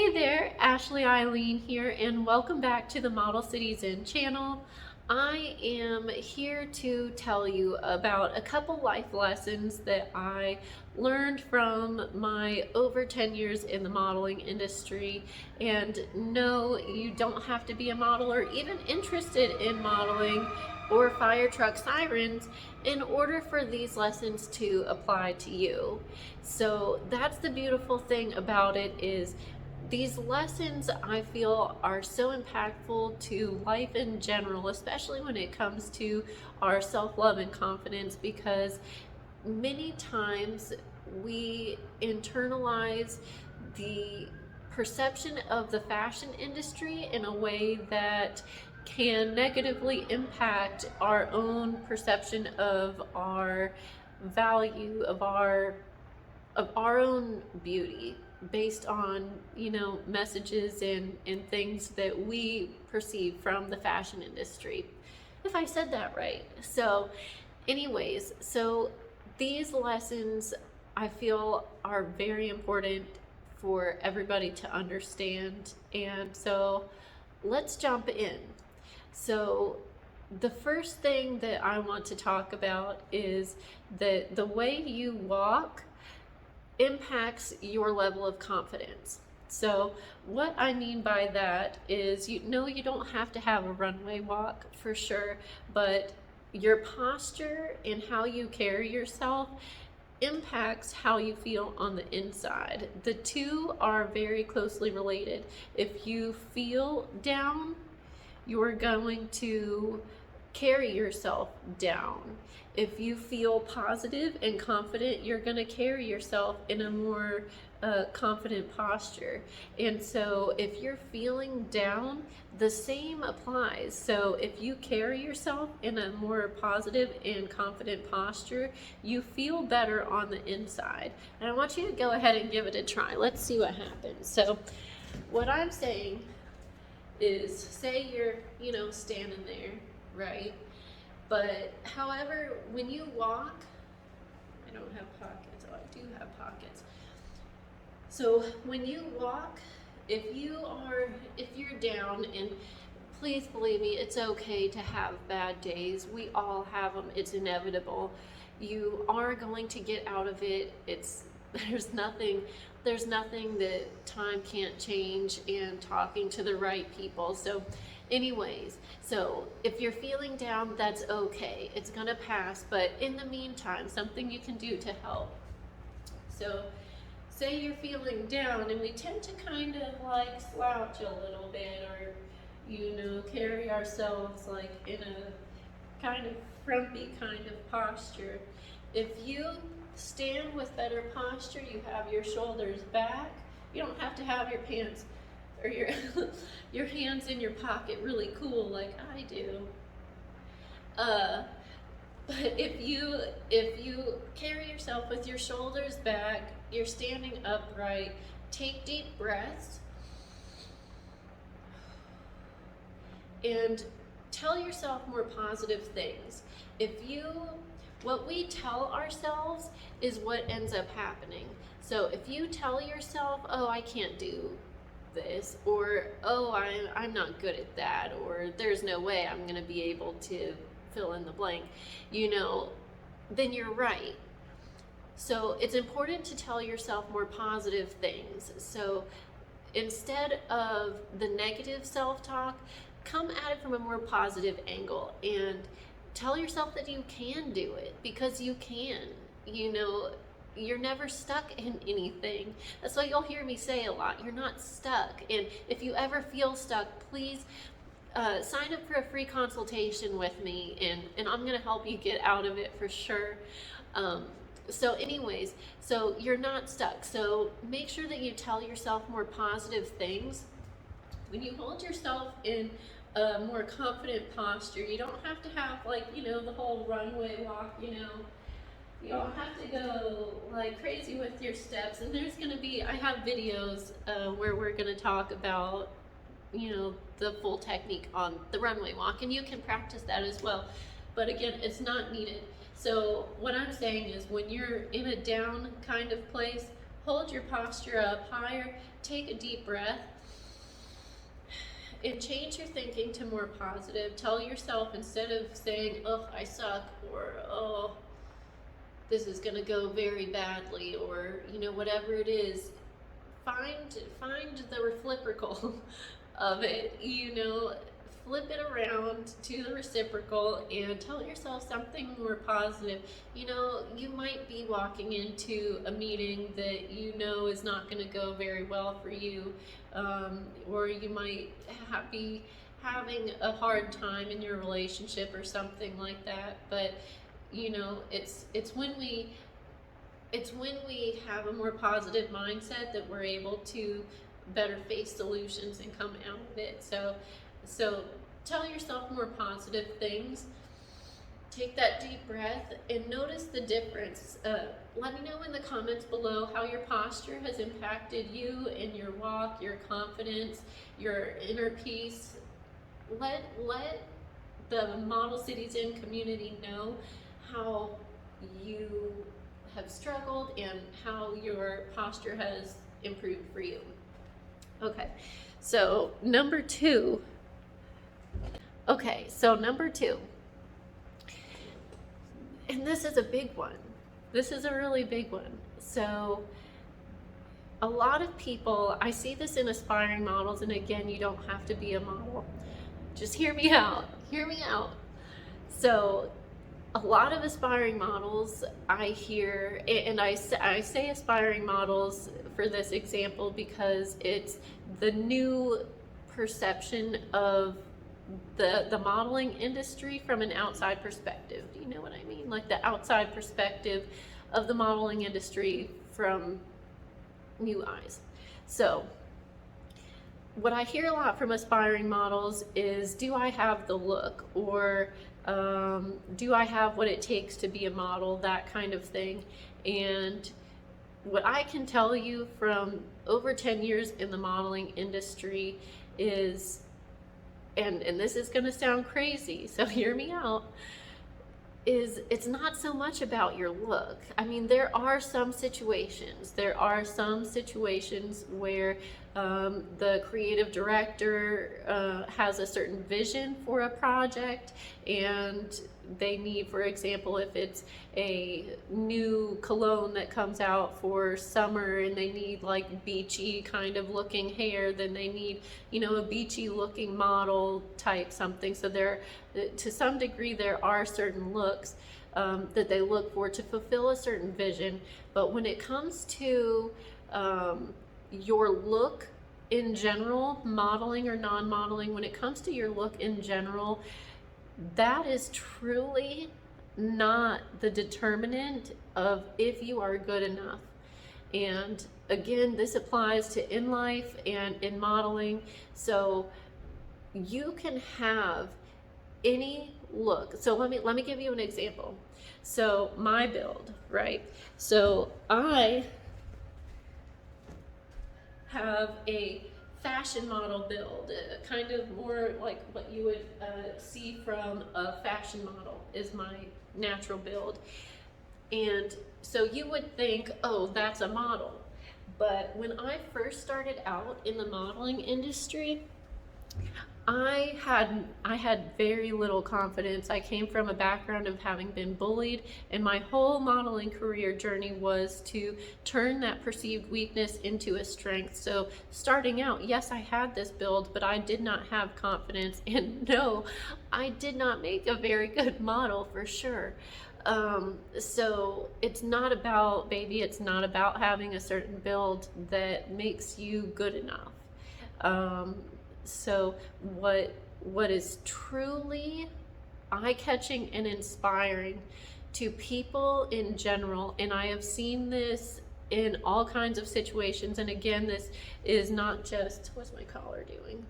Hey there, Ashley Eileen here, and welcome back to the Model CityZen channel. I am here to tell you about a couple life lessons that I learned from my over 10 years in the modeling industry. And no, you don't have to be a model or even interested in modeling or fire truck sirens in order for these lessons to apply to you. So that's the beautiful thing about it, is these lessons I feel are so impactful to life in general, especially when it comes to our self-love and confidence, because many times we internalize the perception of the fashion industry in a way that can negatively impact our own perception of our value, of our own beauty, based on, messages and things that we perceive from the fashion industry, if I said that right. So anyways, so these lessons I feel are very important for everybody to understand, and so let's jump in. So the first thing that I want to talk about is that the way you walk impacts your level of confidence. So what I mean by that is, you don't have to have a runway walk for sure, but your posture and how you carry yourself impacts how you feel on the inside. The two are very closely related. If you feel down, you're going to carry yourself down. If you feel positive and confident, you're going to carry yourself in a more confident posture. And so if you're feeling down, the same applies. So if you carry yourself in a more positive and confident posture, you feel better on the inside. And I want you to go ahead and give it a try. Let's see what happens. So what I'm saying is, say you're, standing there, right? But however, when you walk, I don't have pockets. Oh, I do have pockets. So when you walk, if you're down, and please believe me, it's okay to have bad days. We all have them. It's inevitable. You are going to get out of it. There's nothing that time can't change, and talking to the right people. So anyways, so if you're feeling down, that's okay. It's gonna pass, but in the meantime, something you can do to help. So say you're feeling down, and we tend to kind of like slouch a little bit, or carry ourselves like in a kind of frumpy kind of posture. If you stand with better posture, you have your shoulders back. You don't have to have your pants or your hands in your pocket really cool like I do. But if you carry yourself with your shoulders back, you're standing upright, take deep breaths, and tell yourself more positive things. What we tell ourselves is what ends up happening. So if you tell yourself, oh, I can't do this, or oh, I'm not good at that, or there's no way I'm going to be able to fill in the blank, then you're right. So it's important to tell yourself more positive things. So instead of the negative self-talk, come at it from a more positive angle and tell yourself that you can do it, because you can. You're never stuck in anything. That's why you'll hear me say a lot, you're not stuck. And if you ever feel stuck, please sign up for a free consultation with me, and I'm gonna help you get out of it for sure. So anyways, so you're not stuck. So make sure that you tell yourself more positive things. When you hold yourself in a more confident posture, you don't have to have the whole runway walk, you don't have to go like crazy with your steps. And I have videos where we're gonna talk about, the full technique on the runway walk, and you can practice that as well. But again, it's not needed. So what I'm saying is, when you're in a down kind of place, hold your posture up higher, take a deep breath, and change your thinking to more positive. Tell yourself, instead of saying, oh, I suck, or oh, this is gonna go very badly, or whatever it is, find the reciprocal of it. Flip it around to the reciprocal and tell yourself something more positive. You might be walking into a meeting that is not going to go very well for you, or you might be having a hard time in your relationship or something like that. But it's when we have a more positive mindset that we're able to better face solutions and come out of it. So tell yourself more positive things. Take that deep breath and notice the difference. Let me know in the comments below how your posture has impacted you in your walk, your confidence, your inner peace. Let the Model CityZen community know how you have struggled and how your posture has improved for you. Okay, so number two, and this is a big one. This is a really big one. So a lot of people, I see this in aspiring models, and again, you don't have to be a model. Just hear me out. So a lot of aspiring models I hear, and I say aspiring models for this example because it's the new perception of the modeling industry from an outside perspective. Do you know what I mean? Like the outside perspective of the modeling industry from new eyes. So what I hear a lot from aspiring models is, do I have the look, or do I have what it takes to be a model, that kind of thing. And what I can tell you from over 10 years in the modeling industry is, and this is going to sound crazy, so hear me out, is it's not so much about your look. I mean, there are some situations where the creative director has a certain vision for a project, and they need, for example, if it's a new cologne that comes out for summer and they need like beachy kind of looking hair, then they need, a beachy looking model type something. So there, to some degree, there are certain looks that they look for to fulfill a certain vision. But when it comes to your look in general, modeling or non-modeling, when it comes to your look in general, that is truly not the determinant of if you are good enough. And again, this applies to in life and in modeling. So you can have any look. So let me give you an example. So my build, right? So I have a fashion model build, kind of more like what you would see from a fashion model is my natural build. And so you would think, oh, that's a model. But when I first started out in the modeling industry, I had very little confidence. I came from a background of having been bullied, and my whole modeling career journey was to turn that perceived weakness into a strength. So starting out, yes, I had this build, but I did not have confidence, and no, I did not make a very good model for sure. So it's not about, baby, it's not about having a certain build that makes you good enough. So what is truly eye-catching and inspiring to people in general, and I have seen this in all kinds of situations, and again, this is not just, what's my collar doing?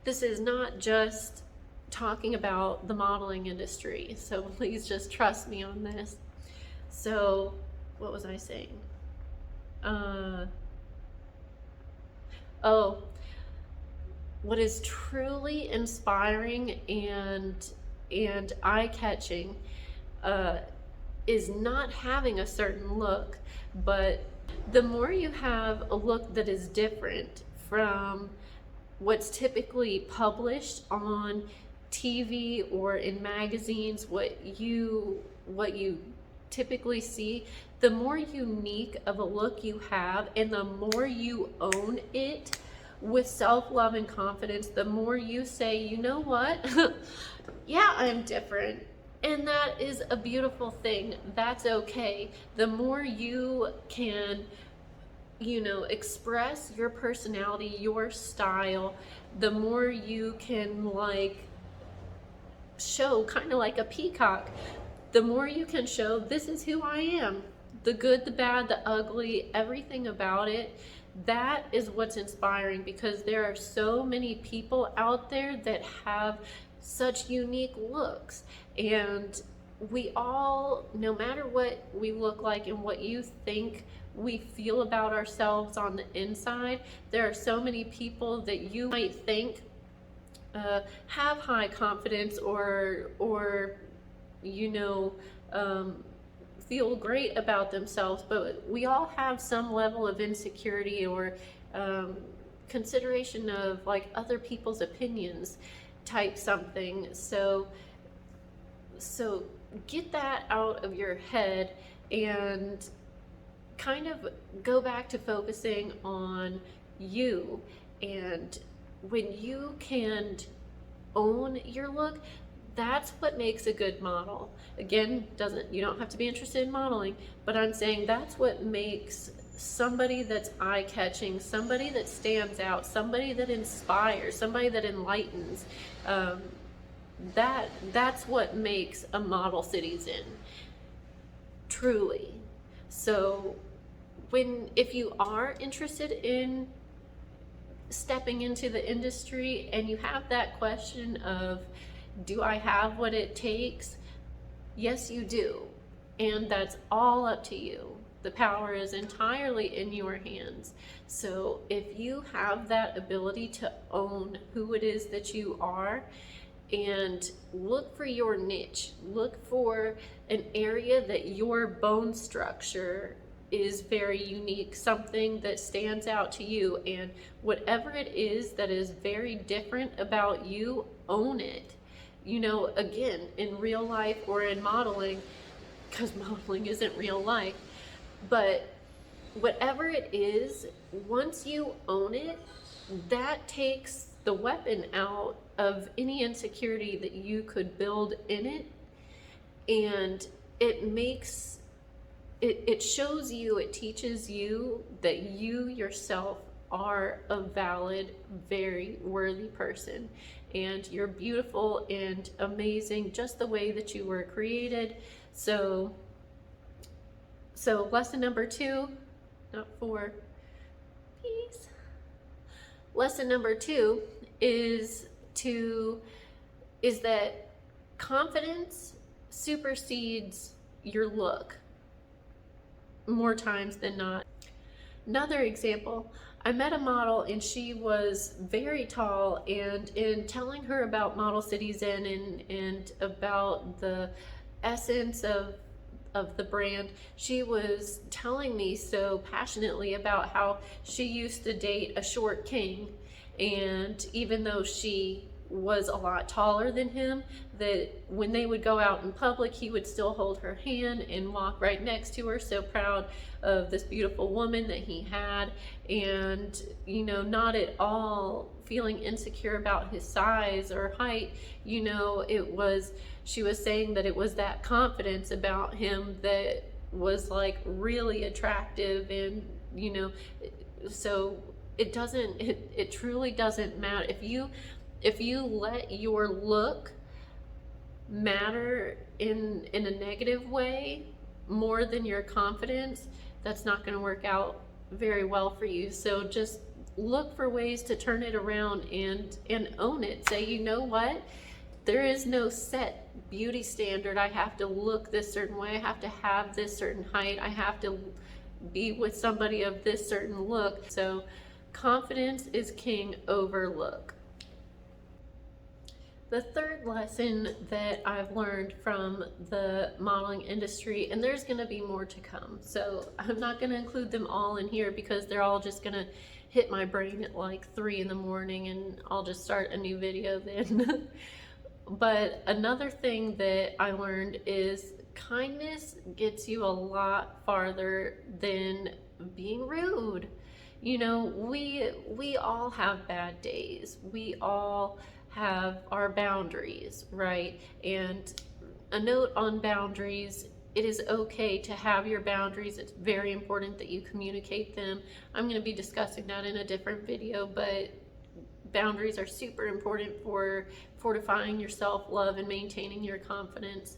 This is not just talking about the modeling industry, so please just trust me on this. So what was I saying? What is truly inspiring and eye-catching is not having a certain look, but The more you have a look that is different from what's typically published on TV or in magazines, what you typically see, the more unique of a look you have and the more you own it with self-love and confidence, the more you say, you know what? Yeah, I'm different. And that is a beautiful thing. That's okay. The more you can, express your personality, your style, the more you can show, kind of like a peacock, the more you can show, this is who I am. The good, the bad, the ugly, everything about it. That is what's inspiring, because there are so many people out there that have such unique looks, and we all, no matter what we look like and what you think we feel about ourselves on the inside, there are so many people that you might think have high confidence or feel great about themselves, but we all have some level of insecurity or consideration of like other people's opinions type something. So get that out of your head and kind of go back to focusing on you. And when you can own your look, that's what makes a good model. Again, you don't have to be interested in modeling, but I'm saying that's what makes somebody that's eye-catching, somebody that stands out, somebody that inspires, somebody that enlightens. That's what makes a model CityZen, truly. So if you are interested in stepping into the industry and you have that question of, do I have what it takes? Yes, you do. And that's all up to you. The power is entirely in your hands. So if you have that ability to own who it is that you are, and look for your niche, look for an area that your bone structure is very unique, something that stands out to you, and whatever it is that is very different about you, own it. Again, in real life or in modeling, because modeling isn't real life, but whatever it is, once you own it, that takes the weapon out of any insecurity that you could build in it, and it shows you, it teaches you that you yourself are a valid, very worthy person, and you're beautiful and amazing just the way that you were created. So lesson number 2, not 4, peace. Lesson number 2 is that confidence supersedes your look more times than not. Another example, I met a model and she was very tall, and in telling her about Model CityZen and about the essence of the brand, she was telling me so passionately about how she used to date a short king, and even though she was a lot taller than him, that when they would go out in public, he would still hold her hand and walk right next to her, so proud of this beautiful woman that he had, and not at all feeling insecure about his size or height. She was saying that it was that confidence about him that was like really attractive, and so it truly doesn't matter if you let your look matter in a negative way more than your confidence. That's not going to work out very well for you. So just look for ways to turn it around and own it. Say, you know what? There is no set beauty standard. I have to look this certain way. I have to have this certain height. I have to be with somebody of this certain look. So confidence is king over look. The third lesson that I've learned from the modeling industry, and there's going to be more to come, so I'm not going to include them all in here because they're all just going to hit my brain at like 3 in the morning and I'll just start a new video then. But another thing that I learned is kindness gets you a lot farther than being rude. You know, we all have bad days. We all have our boundaries, right? And a note on boundaries: it is okay to have your boundaries. It's very important that you communicate them. I'm going to be discussing that in a different video, but boundaries are super important for fortifying your self-love and maintaining your confidence.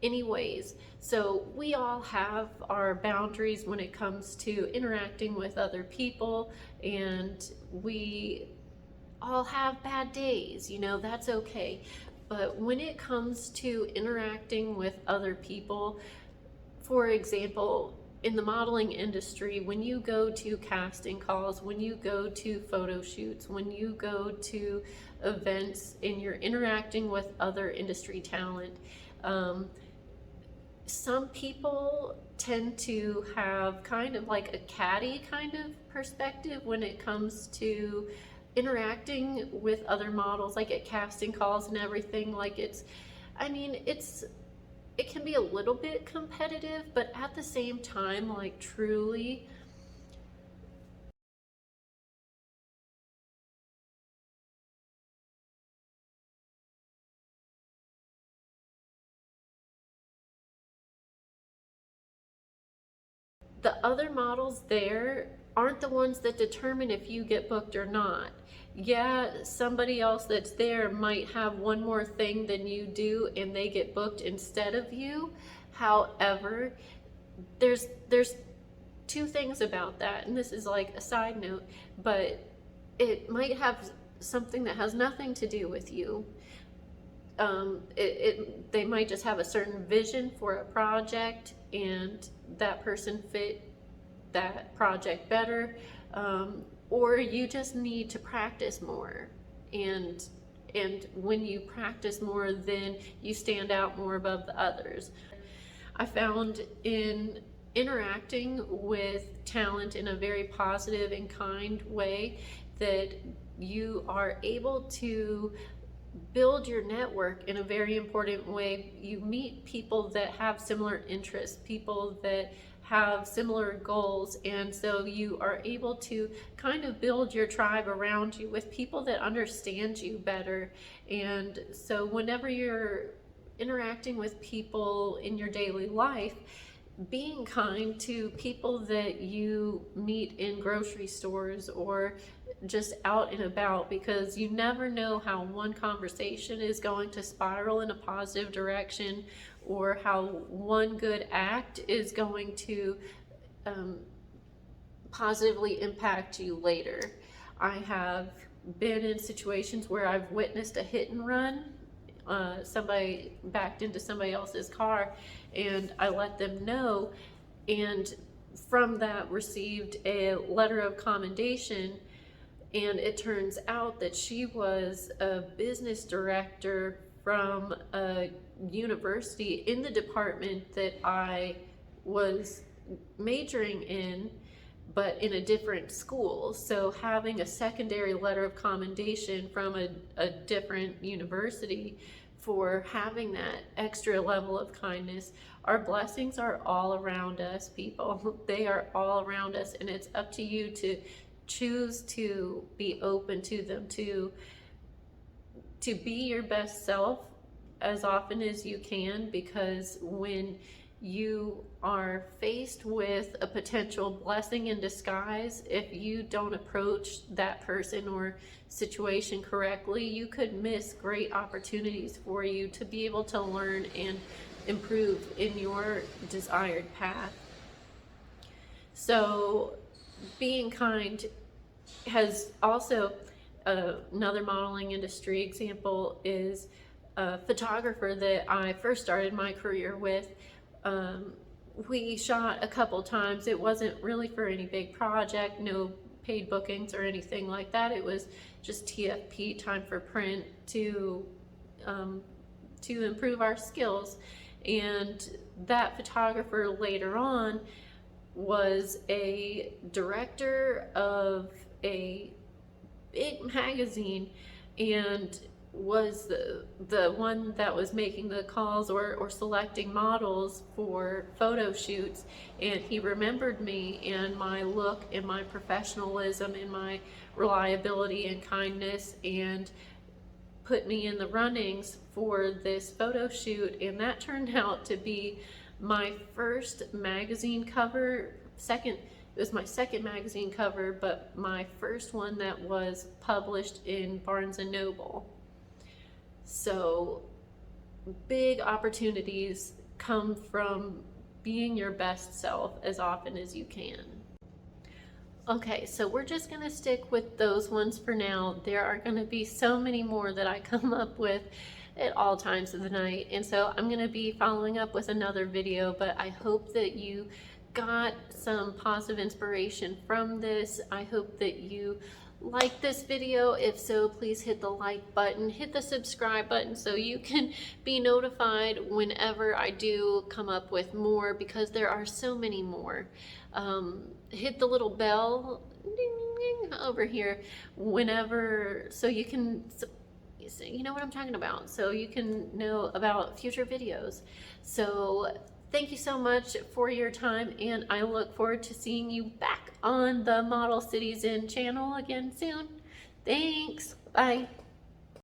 Anyways, so we all have our boundaries when it comes to interacting with other people, and we all have bad days, you know, that's okay. But when it comes to interacting with other people, for example, in the modeling industry, when you go to casting calls, when you go to photo shoots, when you go to events and you're interacting with other industry talent, some people tend to have kind of like a catty kind of perspective when it comes to interacting with other models, like at casting calls and everything. Like it can be a little bit competitive, but at the same time, like truly, the other models there aren't the ones that determine if you get booked or not. Yeah, somebody else that's there might have one more thing than you do and they get booked instead of you. However, there's two things about that, and this is like a side note, but it might have something that has nothing to do with you. They might just have a certain vision for a project, and that person fit that project better, or you just need to practice more, and when you practice more, then you stand out more above the others. I found in interacting with talent in a very positive and kind way that you are able to build your network in a very important way. You meet people that have similar interests, people that have similar goals, and so you are able to kind of build your tribe around you with people that understand you better. And so whenever you're interacting with people in your daily life, being kind to people that you meet in grocery stores or just out and about, because you never know how one conversation is going to spiral in a positive direction, or how one good act is going to positively impact you later. I have been in situations where I've witnessed a hit and run. Somebody backed into somebody else's car, and I let them know, and from that received a letter of commendation. And it turns out that she was a business director from a university in the department that I was majoring in, but in a different school. So having a secondary letter of commendation from a different university for having that extra level of kindness. Our blessings are all around us, people. They are all around us, and it's up to you to choose to be open to them, to be your best self as often as you can, because when you are faced with a potential blessing in disguise, if you don't approach that person or situation correctly, you could miss great opportunities for you to be able to learn and improve in your desired path. So being kind has also, another modeling industry example is a photographer that I first started my career with. We shot a couple times. It wasn't really for any big project, no paid bookings or anything like that. It was just TFP, time for print, to to improve our skills. And that photographer later on was a director of a big magazine and was the one that was making the calls or selecting models for photo shoots. And he remembered me and my look and my professionalism and my reliability and kindness, and put me in the runnings for this photo shoot. And that turned out to be my first magazine cover. It was my second magazine cover, but my first one that was published in Barnes and Noble. So big opportunities come from being your best self as often as you can. Okay, so we're just gonna stick with those ones for now. There are gonna be so many more that I come up with at all times of the night, and so I'm gonna be following up with another video, but I hope that you got some positive inspiration from this. I hope that you like this video. If so, please hit the like button, hit the subscribe button so you can be notified whenever I do come up with more, because there are so many more. Hit the little bell ding, ding, ding, over here whenever, so you can, you know what I'm talking about, so you can know about future videos. So thank you so much for your time, and I look forward to seeing you back on the Model CityZen channel again soon. Thanks. Bye.